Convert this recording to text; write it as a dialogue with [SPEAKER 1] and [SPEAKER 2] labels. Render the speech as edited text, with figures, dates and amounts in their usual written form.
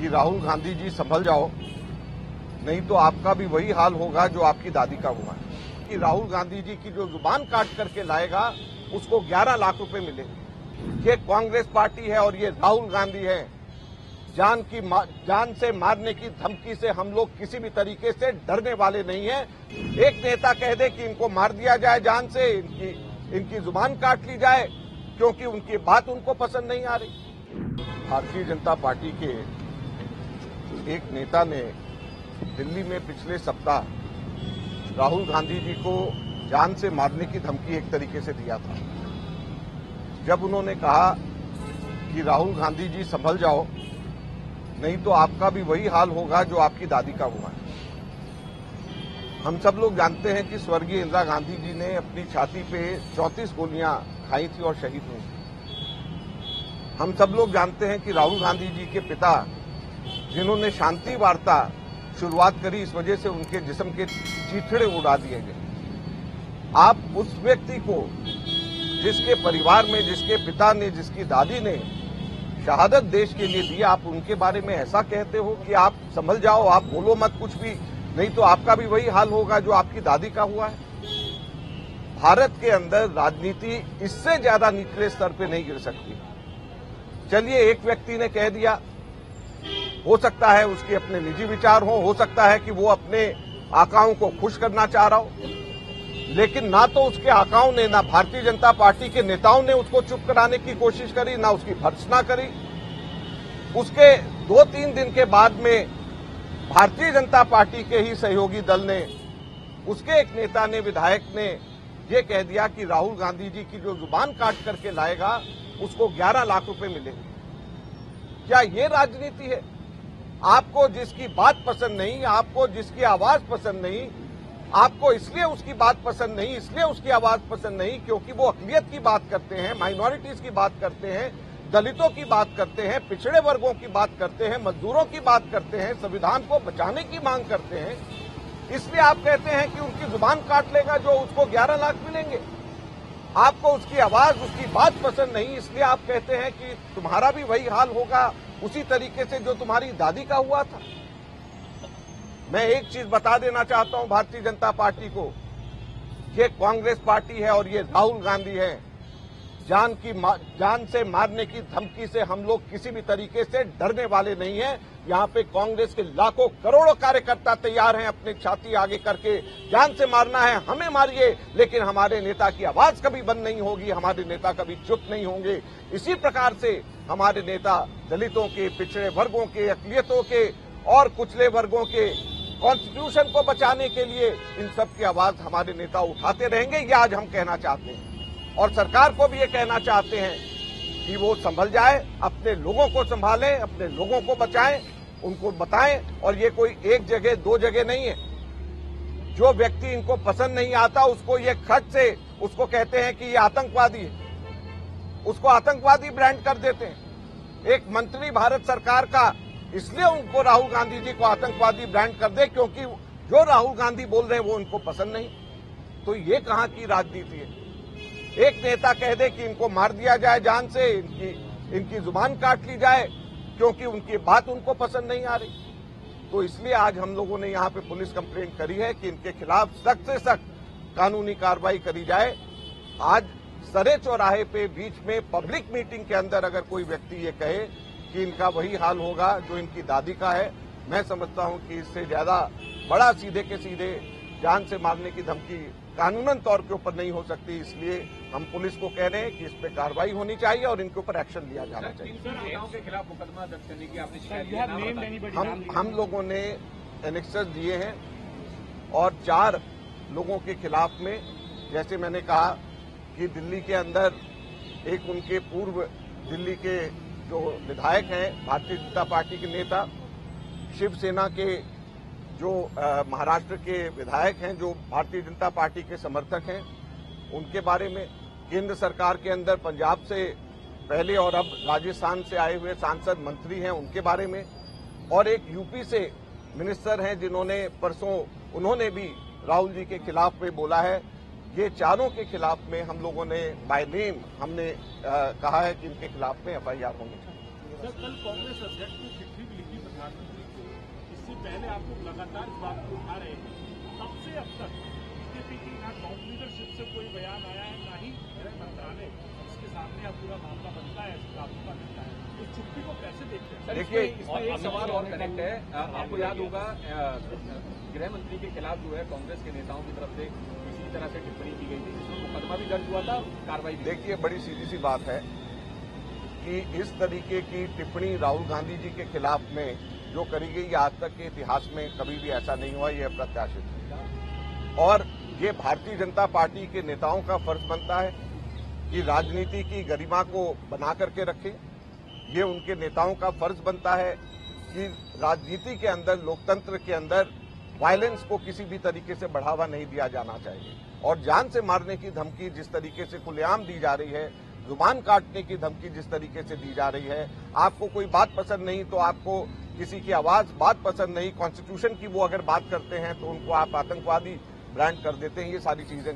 [SPEAKER 1] कि राहुल गांधी जी संभल जाओ, नहीं तो आपका भी वही हाल होगा जो आपकी दादी का हुआ है। कि राहुल गांधी जी की जो जुबान काट करके लाएगा उसको 11 लाख रुपए मिलेंगे। ये कांग्रेस पार्टी है और ये राहुल गांधी है। जान से मारने की धमकी से हम लोग किसी भी तरीके से डरने वाले नहीं हैं। एक नेता कह दे कि इनको मार दिया जाए, जान से इनकी जुबान काट ली जाए क्योंकि उनकी बात उनको पसंद नहीं आ रही। भारतीय जनता पार्टी के एक नेता ने दिल्ली में पिछले सप्ताह राहुल गांधी जी को जान से मारने की धमकी एक तरीके से दिया था। जब उन्होंने कहा कि राहुल गांधी जी संभल जाओ, नहीं तो आपका भी वही हाल होगा जो आपकी दादी का हुआ है। हम सब लोग जानते हैं कि स्वर्गीय इंदिरा गांधी जी ने अपनी छाती पे 34 गोलियां खाई थी और शहीद हुई थी। हम सब लोग जानते हैं कि राहुल गांधी जी के पिता, जिन्होंने शांति वार्ता शुरुआत करी, इस वजह से उनके जिस्म के चीथड़े उड़ा दिए गए। आप उस व्यक्ति को, जिसके परिवार में, जिसके पिता ने, जिसकी दादी ने शहादत देश के लिए दी, आप उनके बारे में ऐसा कहते हो कि आप संभल जाओ, आप बोलो मत कुछ भी, नहीं तो आपका भी वही हाल होगा जो आपकी दादी का हुआ है। भारत के अंदर राजनीति इससे ज्यादा निचले स्तर पे नहीं गिर सकती। चलिए, एक व्यक्ति ने कह दिया, हो सकता है उसके अपने निजी विचार हो सकता है कि वो अपने आकाओं को खुश करना चाह रहा हो, लेकिन ना तो उसके आकाओं ने, ना भारतीय जनता पार्टी के नेताओं ने उसको चुप कराने की कोशिश करी, ना उसकी भर्त्सना करी। उसके 2-3 दिन के बाद में भारतीय जनता पार्टी के ही सहयोगी दल ने, उसके एक नेता ने, विधायक ने ये कह दिया कि राहुल गांधी जी की जो जुबान काट करके लाएगा उसको 11 लाख रुपए मिलेंगे। क्या ये राजनीति है? आपको जिसकी बात पसंद नहीं, आपको जिसकी आवाज पसंद नहीं, आपको इसलिए उसकी बात पसंद नहीं, इसलिए उसकी आवाज पसंद नहीं क्योंकि वो अक़लियत की बात करते हैं, माइनॉरिटीज की बात करते हैं, दलितों की बात करते हैं, पिछड़े वर्गों की बात करते हैं, मजदूरों की बात करते हैं, संविधान को बचाने की मांग करते हैं, इसलिए आप कहते हैं कि उनकी जुबान काट लेगा जो उसको 11 लाख मिलेंगे। आपको उसकी आवाज, उसकी बात पसंद नहीं, इसलिए आप कहते हैं कि तुम्हारा भी वही हाल होगा उसी तरीके से जो तुम्हारी दादी का हुआ था। मैं एक चीज बता देना चाहता हूं भारतीय जनता पार्टी को, ये कांग्रेस पार्टी है और ये राहुल गांधी है। जान से मारने की धमकी से हम लोग किसी भी तरीके से डरने वाले नहीं हैं। यहाँ पे कांग्रेस के लाखों करोड़ों कार्यकर्ता तैयार हैं अपनी छाती आगे करके, जान से मारना है हमें मारिए, लेकिन हमारे नेता की आवाज कभी बंद नहीं होगी, हमारे नेता कभी चुप नहीं होंगे। इसी प्रकार से हमारे नेता दलितों के, पिछड़े वर्गों के, अक़लियतों के और कुचले वर्गों के कॉन्स्टिट्यूशन को बचाने के लिए इन सब की आवाज हमारे नेता उठाते रहेंगे। ये आज हम कहना चाहते हैं और सरकार को भी ये कहना चाहते हैं कि वो संभल जाए, अपने लोगों को संभालें, अपने लोगों को बचाएं, उनको बताएं। और ये कोई एक जगह, 2 जगह नहीं है। जो व्यक्ति इनको पसंद नहीं आता उसको ये खट से उसको कहते हैं कि ये आतंकवादी है, उसको आतंकवादी ब्रांड कर देते हैं। एक मंत्री भारत सरकार का इसलिए उनको राहुल गांधी जी को आतंकवादी ब्रांड कर दे क्योंकि जो राहुल गांधी बोल रहे हैं वो उनको पसंद नहीं। तो ये कहां की राजनीति है? एक नेता कह दे कि इनको मार दिया जाए, जान से इनकी जुबान काट ली जाए क्योंकि उनकी बात उनको पसंद नहीं आ रही। तो इसलिए आज हम लोगों ने यहाँ पे पुलिस कंप्लेंट करी है कि इनके खिलाफ सख्त से सख्त कानूनी कार्रवाई करी जाए। आज सरे चौराहे पे बीच में पब्लिक मीटिंग के अंदर अगर कोई व्यक्ति ये कहे कि इनका वही हाल होगा जो इनकी दादी का है, मैं समझता हूं कि इससे ज्यादा बड़ा सीधे के सीधे जान से मारने की धमकी कानूनन तौर के ऊपर नहीं हो सकती। इसलिए हम पुलिस को कह रहे हैं कि इस पे कार्रवाई होनी चाहिए और इनके ऊपर एक्शन लिया जाना चाहिए।
[SPEAKER 2] के खिलाफ मुकदमा दर्ज करने की आपने शिकायत
[SPEAKER 1] हम लोगों ने एनेक्सेस दिए हैं और 4 लोगों के खिलाफ में, जैसे मैंने कहा कि दिल्ली के अंदर एक उनके पूर्व दिल्ली के जो विधायक हैं, भारतीय जनता पार्टी के नेता, शिवसेना के जो महाराष्ट्र के विधायक हैं जो भारतीय जनता पार्टी के समर्थक हैं, उनके बारे में, केंद्र सरकार के अंदर पंजाब से पहले और अब राजस्थान से आए हुए सांसद मंत्री हैं उनके बारे में, और एक यूपी से मिनिस्टर हैं जिन्होंने परसों उन्होंने भी राहुल जी के खिलाफ में बोला है। ये चारों के खिलाफ में हम लोगों ने बाय नेम हमने कहा है कि इनके खिलाफ में FIR होनी चाहिए।
[SPEAKER 2] सर, कल कांग्रेस अध्यक्ष ने चिट्ठी भी लिखी
[SPEAKER 3] पहले आप लोग लगातार इस बात को उठा रहे हैं, तब से अब तक बीजेपी की ना टॉप लीडरशिप से कोई बयान आया है, ना ही गृह मंत्रालय इसके सामने अब पूरा मामला बनता है, काबू का बनता है। इस चुप्पी को कैसे देखते हैं?
[SPEAKER 2] देखिए, इसमें एक सवाल और कनेक्ट है। आपको याद होगा गृह मंत्री के खिलाफ जो है कांग्रेस के नेताओं की तरफ से इसी तरह से टिप्पणी की गई थी, जिसमें मुकदमा भी दर्ज हुआ था, कार्रवाई भी।
[SPEAKER 1] देखिए, बड़ी सीधी सी बात है कि इस तरीके की टिप्पणी राहुल गांधी जी के खिलाफ में जो करी गई, आज तक के इतिहास में कभी भी ऐसा नहीं हुआ, यह अप्रत्याशित है। और ये भारतीय जनता पार्टी के नेताओं का फर्ज बनता है कि राजनीति की गरिमा को बना करके रखें। ये उनके नेताओं का फर्ज बनता है कि राजनीति के अंदर, लोकतंत्र के अंदर वायलेंस को किसी भी तरीके से बढ़ावा नहीं दिया जाना चाहिए। और जान से मारने की धमकी जिस तरीके से खुलेआम दी जा रही है, जुबान काटने की धमकी जिस तरीके से दी जा रही है, आपको कोई बात पसंद नहीं तो आपको किसी की बात पसंद नहीं, कॉन्स्टिट्यूशन की वो अगर बात करते हैं तो उनको आप आतंकवादी ब्रांड कर देते हैं। ये सारी चीजें